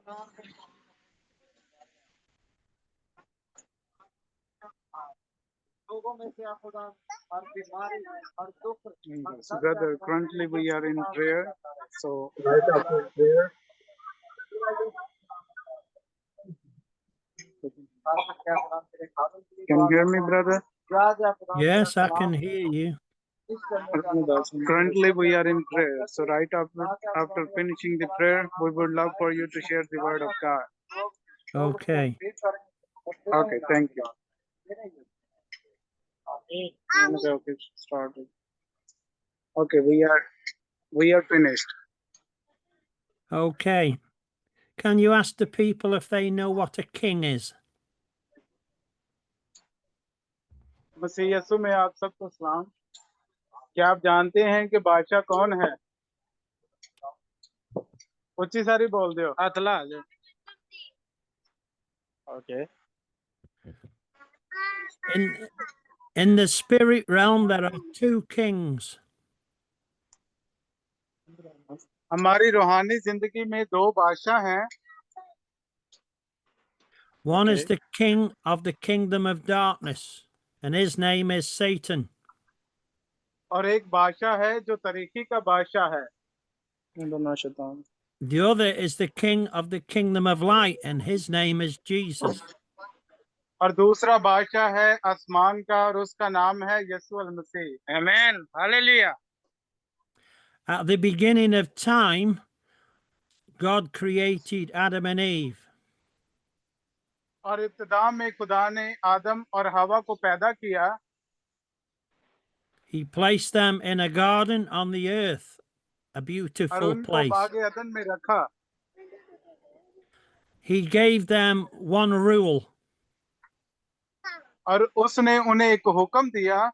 So brother, currently we are in prayer. So Right after prayer, can you hear me, brother? Yes, I can hear you. Currently we are in prayer. So right after finishing the prayer, we would love for you to share the word of God. Okay. Okay, thank you. Okay, started. Okay, we are finished. Okay. Can you ask the people if they know what a king is? मसीह यीशु में आप सबको सलाम। क्या आप जानते हैं कि बादशाह कौन है? ऊंची सारी बोल दो। अतला। Okay. In the spirit realm, there are two kings. हमारी रूहानी जिंदगी में दो बादशाह हैं। One is Okay. the king of the kingdom of darkness, and his name is Satan. और एक बादशाह है जो तरीकी का बादशाह है। दोनों शैतान। The other is the king of the kingdom of light, and his name is Jesus. और दूसरा बादशाह है आसमान का और उसका नाम है यीशु अल मसीह। आमीन, hallelujah. At the beginning of time, God created Adam and Eve. और इब्तिदा में खुदा ने आदम और हवा को पैदा किया। He placed them in a garden on the earth, a और beautiful उनको place. बाग अदन में रखा। He gave them one rule. और उसने उन्हें एक हुक्म दिया।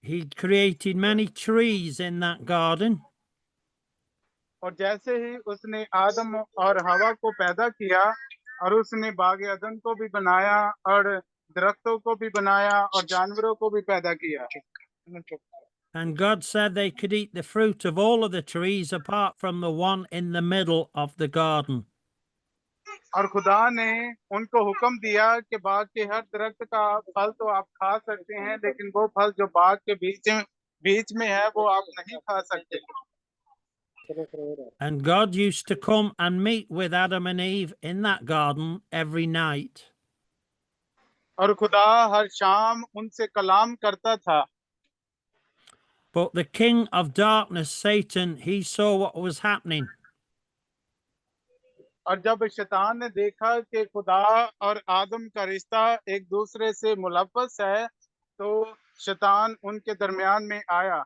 He created many trees in that garden. और जैसे ही उसने आदम और हवा को पैदा किया और उसने बाग अदन को भी बनाया और दरख्तों को भी बनाया और जानवरों को भी पैदा किया। And God said they could eat the fruit of all of the trees apart from the one in the middle of the garden. और खुदा ने उनको हुक्म दिया कि बाग के हर दरख्त का फल तो आप खा सकते हैं, लेकिन वो फल जो बाग के बीच में है वो आप नहीं खा सकते। And God used to come and meet with Adam and Eve in that garden every night. और खुदा हर शाम उनसे कलाम करता था। But the king of darkness, Satan, he saw what was happening. और जब शैतान ने देखा कि खुदा और आदम का रिश्ता एक दूसरे से मुलव्वस है, तो शैतान उनके दरमियान में आया।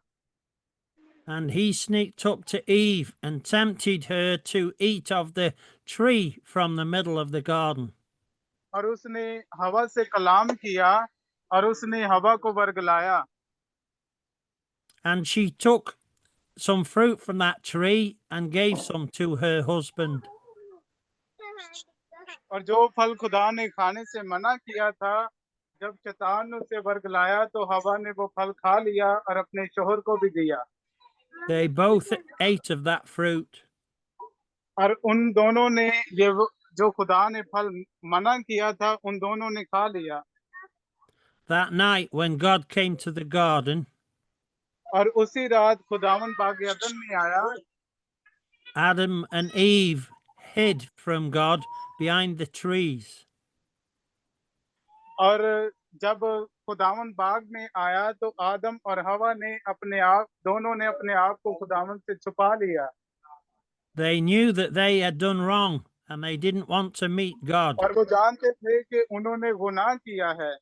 And he sneaked up to Eve and tempted her to eat of the tree from the middle of the garden. और उसने हवा से कलाम किया और उसने हवा को वर्गलाया। And she took some fruit from that tree and gave some to her husband. और जो फल खुदा ने खाने से मना किया था, जब शैतान ने उसे वर्गलाया तो हवा ने वो फल खा लिया और अपने शोहर को भी दिया। They both ate of that fruit. और उन दोनों ने ये जो खुदा ने फल मना किया था, उन दोनों ने खा लिया। That night when God came to the garden, और उसी रात खुदावन बाग अदन में आया। Adam and Eve hid from God behind the trees. और जब खुदावन बाग में आया तो आदम और हवा ने दोनों ने अपने आप को खुदावन से छुपा लिया। They knew that they had done wrong and they didn't want to meet God. और वो जानते थे कि उन्होंने गुनाह किया है।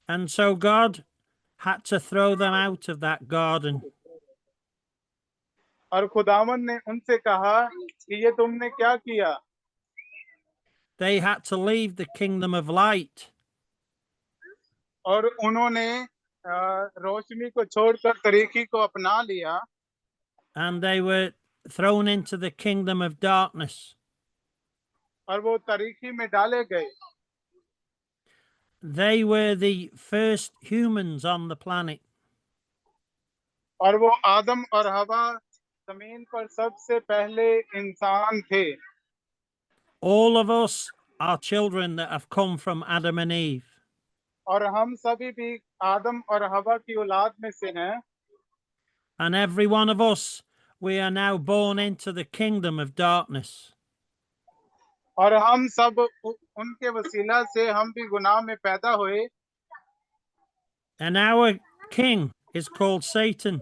And so God had to throw them out of that garden. और खुदावन ने उनसे कहा कि ये तुमने क्या किया? They had to leave the kingdom of light. और उन्होंने रोशनी को छोड़कर तरीकी को अपना लिया। And they were thrown into the kingdom of darkness. और वो तरीकी में डाले गए। They were the first humans on the planet. और वो आदम और हवा जमीन पर सबसे पहले इंसान थे। All of us are children that have come from Adam and Eve. और हम सभी भी आदम और हवा की औलाद में से हैं। And every one of us, we are now born into the kingdom of darkness. और हम सब उनके वसीला से हम भी गुनाह में पैदा हुए। And our king is called Satan.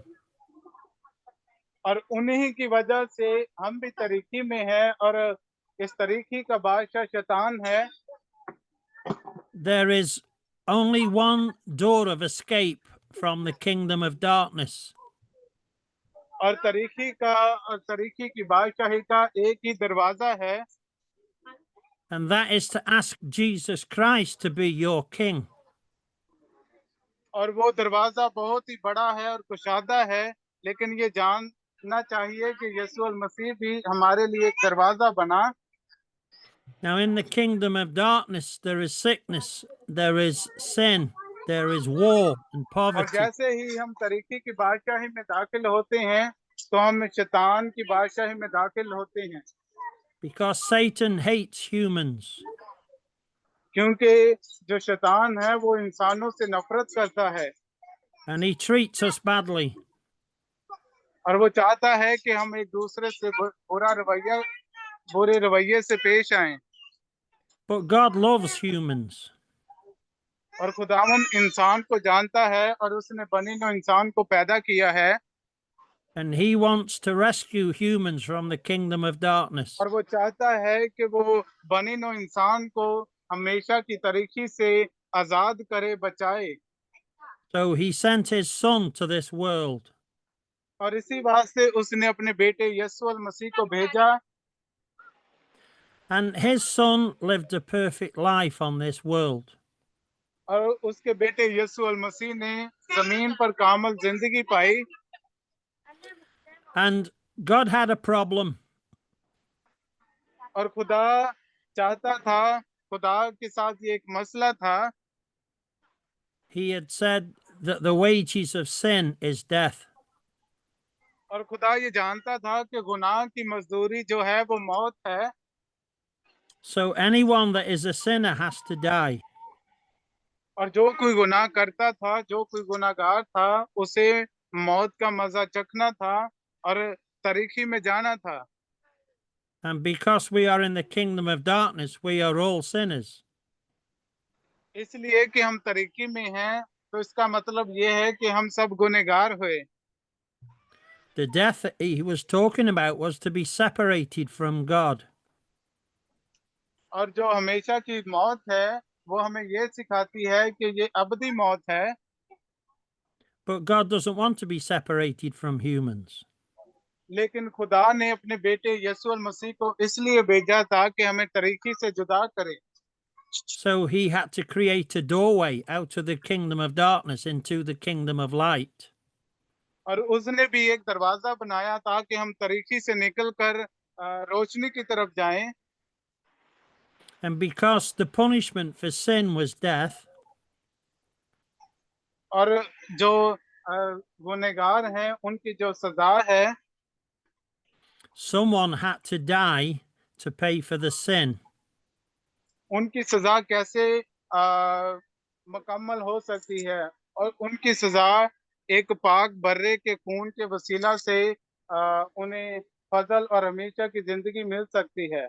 और उन्हीं की वजह से हम भी तरीकी में हैं और इस तरीकी का बादशाह शैतान है। There is only one door of escape from the kingdom of darkness. और तरीकी की बादशाही का एक ही दरवाजा है। And that is to ask Jesus Christ to be your king. और वो दरवाजा बहुत ही बड़ा है और कुशादा है, लेकिन ये जानना चाहिए कि यीशु मसीह भी हमारे लिए एक दरवाजा बना। Now, in the kingdom of darkness, there is sickness, there is sin, there is war and और poverty. जैसे ही हम तरीकी की बादशाही में दाखिल होते हैं, तो हम शैतान की बादशाही में दाखिल होते हैं। Because Satan hates humans. क्योंकि जो शैतान है वो इंसानों से नफरत करता है। And he treats us badly. और वो चाहता है कि हम एक दूसरे से बुरे रवैये से पेश आएं। But God loves humans. और खुदावन इंसान को जानता है और उसने बनी नौ इंसान को पैदा किया है। And he wants to rescue humans from the kingdom of darkness. और वो चाहता है कि वो बनी नौ इंसान को हमेशा की तरीकी से आजाद करे, बचाए। So he sent his son to this world. और इसी वास्ते उसने अपने बेटे यीशु मसीह को भेजा। And his son lived a perfect life on this world. और उसके बेटे यीशु मसीह ने जमीन पर कामल जिंदगी पाई। And God had a problem. और खुदा चाहता था, खुदा के साथ ये एक मसला था। He had said that the wages of sin is death. और खुदा ये जानता था कि गुनाह की मजदूरी जो है वो मौत है। So anyone that is a sinner has to die. और जो कोई गुनाह करता था, जो कोई गुनाहगार था, उसे मौत का मजा चखना था और तरीकी में जाना था। And because we are in the kingdom of darkness, we are all sinners. इसलिए कि हम तरीकी में हैं, तो इसका मतलब ये है कि हम सब गुनहगार हुए। The death that he was talking about was to be separated from God. और जो हमेशा की मौत है, वो हमें ये सिखाती है कि ये अबदी मौत है। But God doesn't want to be separated from humans. लेकिन खुदा ने अपने बेटे यीशु मसीह को इसलिए भेजा था कि हमें तरीकी से जुदा करे। So he had to create a doorway out of the kingdom of darkness into the kingdom of light. और उसने भी एक दरवाजा बनाया ताकि हम तरीकी से निकलकर रोशनी की तरफ जाएं। And because the punishment for sin was death, और जो गुनहगार हैं उनकी जो सजा है, someone had to die to pay for the sin. उनकी सजा कैसे मुकम्मल हो सकती है? और उनकी सजा एक पाक बर्रे के खून के वसीला से उन्हें फजल और हमेशा की जिंदगी मिल सकती है।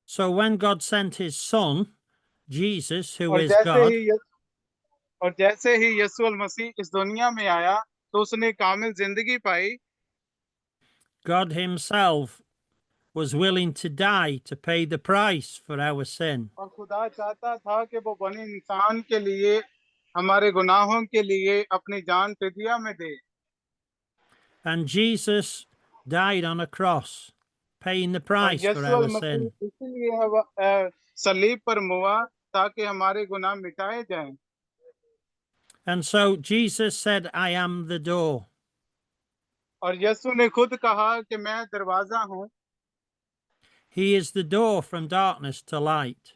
So when God sent his son, Jesus, who और is जैसे God, ही यीशु मसीह इस दुनिया में आया, तो उसने कामिल जिंदगी पाई। God himself was willing to die to pay the price for our sin. और खुदा चाहता था कि वो बने इंसान के लिए, हमारे गुनाहों के लिए अपनी जान फिदिया में दे। And Jesus died on a cross, paying the और price for Yeshu our Masih sin. इसीलिए सलीब पर मुआ ताकि हमारे गुनाह मिटाए जाएं। And so Jesus said, I am the door. और यीशु ने खुद कहा कि मैं दरवाजा हूँ। He is the door from darkness to light.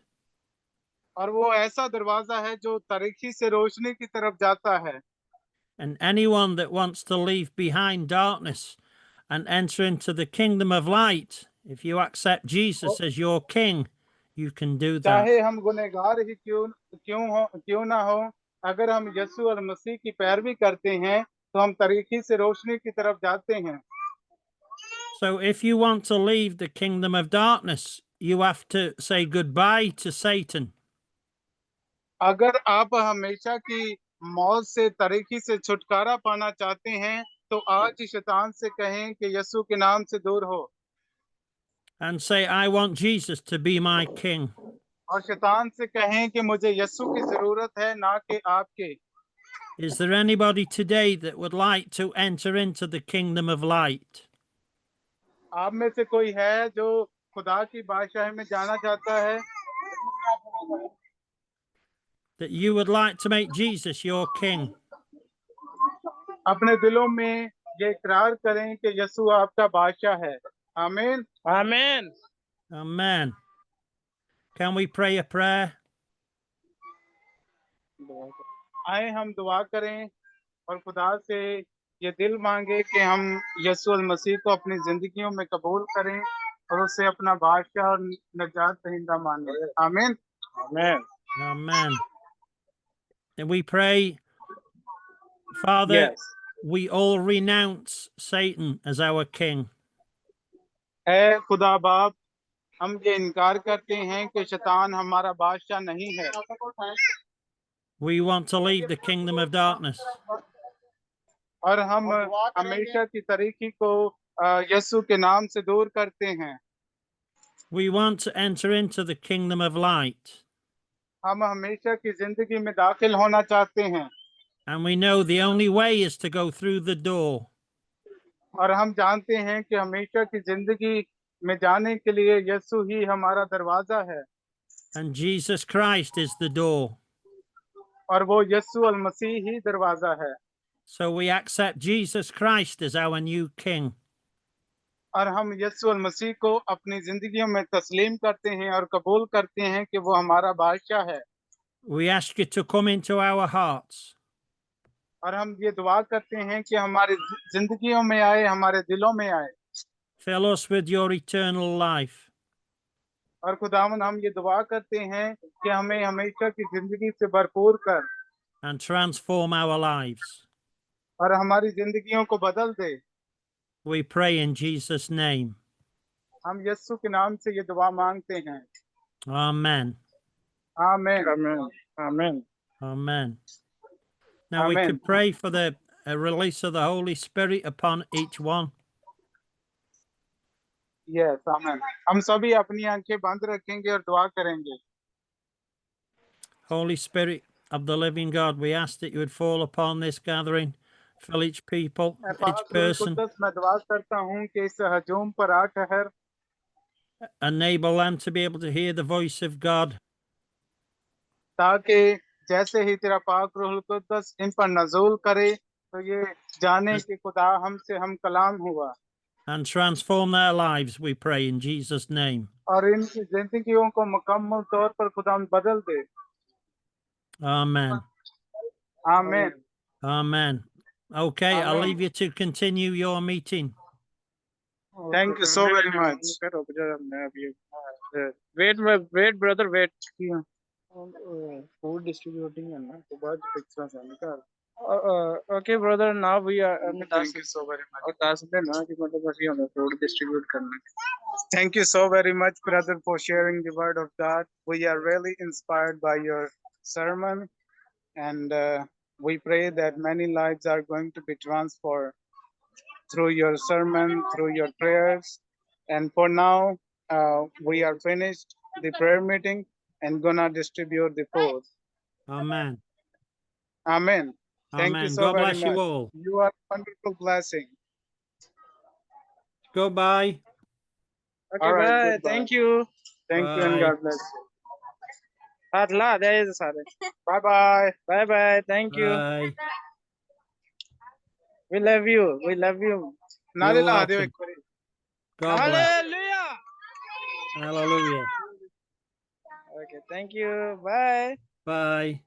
और वो ऐसा दरवाजा है जो तरीकी से रोशनी की तरफ जाता है। And anyone that wants to leave behind darkness and enter into the kingdom of light, if you accept Jesus as your king, you can do that. चाहे हम गुनहगार ही क्यों ना हो, अगर हम यीशु और मसीह की पैरवी करते हैं तो हम तरीकी से रोशनी की तरफ जाते हैं। So if you want to leave the kingdom of darkness, you have to say goodbye to Satan. अगर आप हमेशा की मौत से तरीकी से छुटकारा पाना चाहते हैं तो आज ही शैतान से कहें कि यीशु के नाम से दूर हो And say, I want Jesus to be my king. और शैतान से कहें कि मुझे यीशु की जरूरत है, ना कि आपके। Is there anybody today that would like to enter into the kingdom of light? आप में से कोई है जो खुदा की बादशाही में जाना चाहता है? That you would like to make Jesus your king? अपने दिलों में ये इकरार करें कि यीशु आपका बादशाह है। आमीन। Amen. Amen. Can we pray a prayer? आए हम दुआ करें और खुदा से ये दिल मांगे कि हम यीशु मसीह को अपनी जिंदगियों में कबूल करें और उसे अपना बादशाह और निजात दहिंदा माने। आमीन। Amen. Amen. And we pray, Father, Yes. we all renounce Satan as our king. ऐ खुदा बाप, हम ये इनकार करते हैं कि शैतान हमारा बादशाह नहीं है। We want to leave the kingdom of darkness. और हम हमेशा की तरीकी को यीशु के नाम से दूर करते हैं। We want to enter into the kingdom of light. हम हमेशा की जिंदगी में दाखिल होना चाहते हैं And we know the only way is to go through the door. और हम जानते हैं कि हमेशा की जिंदगी में जाने के लिए यीशु ही हमारा दरवाजा है And Jesus Christ is the door. और वो यीशु मसीह ही दरवाजा है। So we accept Jesus Christ as our new king. और हम यीशु मसीह को अपनी जिंदगियों में तस्लीम करते हैं और कबूल करते हैं कि वो हमारा बादशाह है। We ask you to come into our hearts. और हम ये दुआ करते हैं कि हमारी जिंदगियों में आए, हमारे दिलों में आए। Fill us with your eternal life. और खुदावन हम ये दुआ करते हैं कि हमें हमेशा की जिंदगी से भरपूर कर And transform our lives. और हमारी जिंदगियों को बदल दे। We pray in Jesus' name. हम यीशु के नाम से ये दुआ मांगते हैं। Amen. आमीन। Amen. Amen. Amen. Now we Amen. could pray for the release of the Holy Spirit upon each one. Yes, आमीन। हम सभी अपनी आंखें बंद रखेंगे और दुआ करेंगे। Holy Spirit of the living God, we ask that you would fall upon this gathering, fill each people, each person, मैं दुआ करता हूँ कि इस हजूम पर आ ठहर, enable them to be able to hear the voice of God. ताकि जैसे ही तेरा पाक रूहुल कुद्दस इन पर नज़ूल करे तो ये जाने कि खुदा हमसे हम कलाम हुआ And transform their lives, we pray in Jesus' name. और इनकी जिंदगियों को मुकम्मल तौर पर खुदा बदल दे। Amen. आमीन। Amen. Okay, I'll Amen. leave you to continue your meeting. Thank you so very much. Wait, brother, wait. Food distributing है ना, तो बाद पिक्चर से निकाल। Okay, brother. Now we are. Thank you so very much. और 10 दिन ना कि मतलब बस ये हमें food distribute करना है। Thank you so very much, brother, for sharing the word of God. We are really inspired by your sermon, and we pray that many lives are going to be transformed through your sermon, through your prayers. And for now, we are finished the prayer meeting and gonna distribute the food. Amen. Amen. Thank you Amen. so God very bless much. you all. You are a wonderful blessing. Goodbye. Okay, All right, bye. goodbye. Thank you. Thank you and Bye. God bless you. Allah, there is a Bye bye. Bye bye. Thank you. Bye. We love you. We love you. नारे ला welcome. दे एक बारी। God bless. Hallelujah. Hallelujah. Okay, thank you. Bye. Bye.